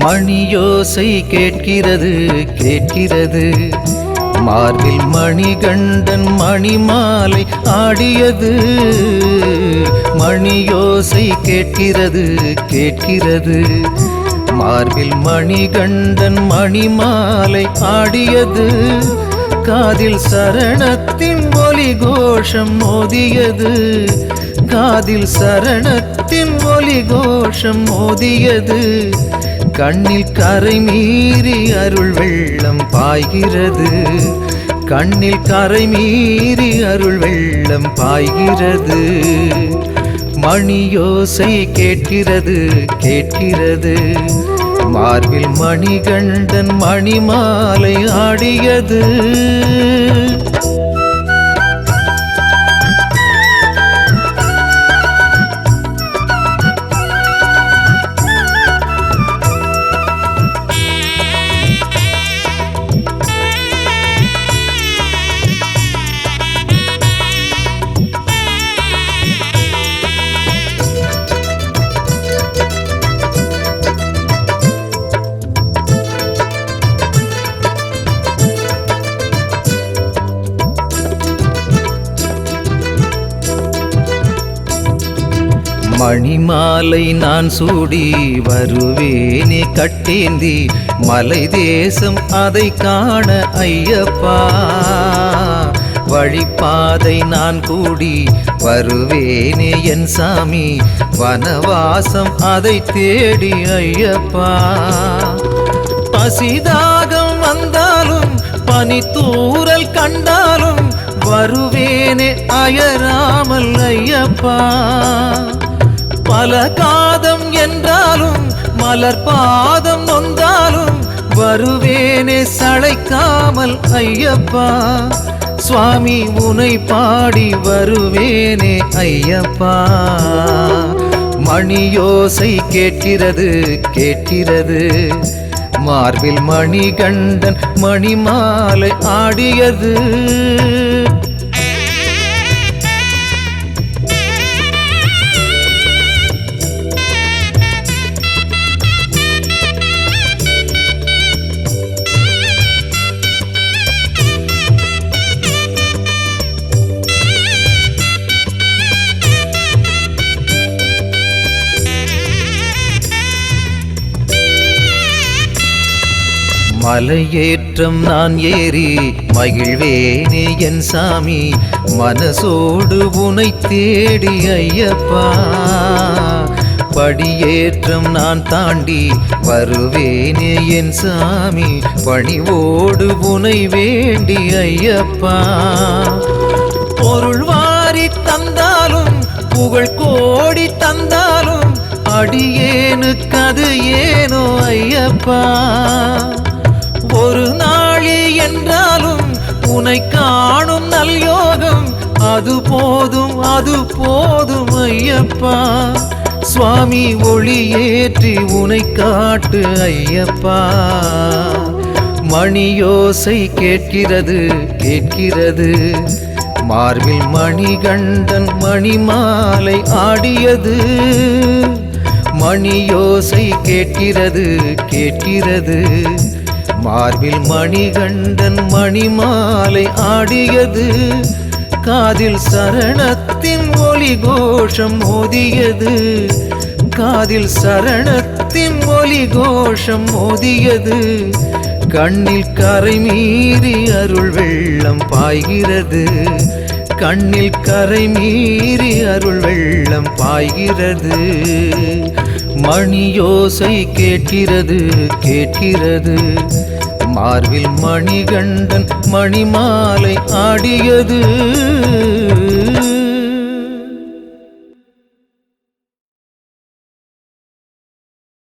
மணியோசை கேட்கிறது கேட்கிறது, மார்பில் மணிகண்டன் மணிமாலை ஆடியது. மணியோசை கேட்கிறது கேட்கிறது, மார்பில் மணிகண்டன் மணிமாலை ஆடியது. காதில் சரணத்தின் ஒலி கோஷம் மோதியது, காதில் சரணத்தின் ஒலி கோஷம் மோதியது. கண்ணில் கரை மீறி அருள் வெள்ளம் பாய்கிறது, கண்ணில் கரை மீறி அருள் வெள்ளம் பாய்கிறது. மணியோசை கேட்கிறது கேட்கிறது, மார்பில் மணிகண்டன் மணிமாலை ஆடியது. மணிமாலை நான் சூடி வருவேனே கட்டேந்தி, மலை தேசம் அதை காண ஐயப்பா. வழிப்பாதை நான் கூடி வருவேனே என் சாமி, வனவாசம் அதை தேடி ஐயப்பா. பசிதாகம் வந்தாலும் பனித்தூறல் கண்டாலும் வருவேனே அயராமல் ஐயப்பா. பல காதம் என்றாலும் மலர் பாதம் நொந்தாலும் வருவேனே சளைக்காமல் ஐயப்பா. சுவாமி உனை பாடி வருவேனே ஐயப்பா. மணியோசை கேட்கிறது கேட்கிறது, மார்பில் மணிகண்டன் மணிமாலை ஆடியது. மலையேற்றம் நான் ஏறி மகிழ்வேனே என் சாமி, மனசோடு உனை தேடி ஐயப்பா. படியேற்றம் நான் தாண்டி வருவேனே என் சாமி, பணிவோடு உனை வேண்டி ஐயப்பா. பொருள் வாரி தந்தாலும் புகழ் கோடி தந்தாலும் அடியேனுக்கு அது ஏனோ ஐயப்பா. ஒரு நாளி என்றாலும் உனை காணும் நல்யோகம், அது போதும் அது போதும் ஐயப்பா. சுவாமி ஒளியேற்றி உனை காட்டு ஐயப்பா. மணியோசை கேட்கிறது கேட்கிறது, மார்பில் மணிகண்டன் மணிமாலை ஆடியது. மணியோசை கேட்கிறது கேட்கிறது, மார்பில் மணிகண்டன் மணிமாலை ஆடியது. காதில் சரணத்தின் ஒலி கோஷம் மோதியது, காதில் சரணத்தின் ஒலி கோஷம் மோதியது. கண்ணில் கரை மீறி அருள் வெள்ளம் பாய்கிறது, கண்ணில் கரை மீறி அருள் வெள்ளம் பாய்கிறது. மணியோசை கேட்கிறது கேட்கிறது, மார்பில் மணிகண்டன் மணிமாலை ஆடியது.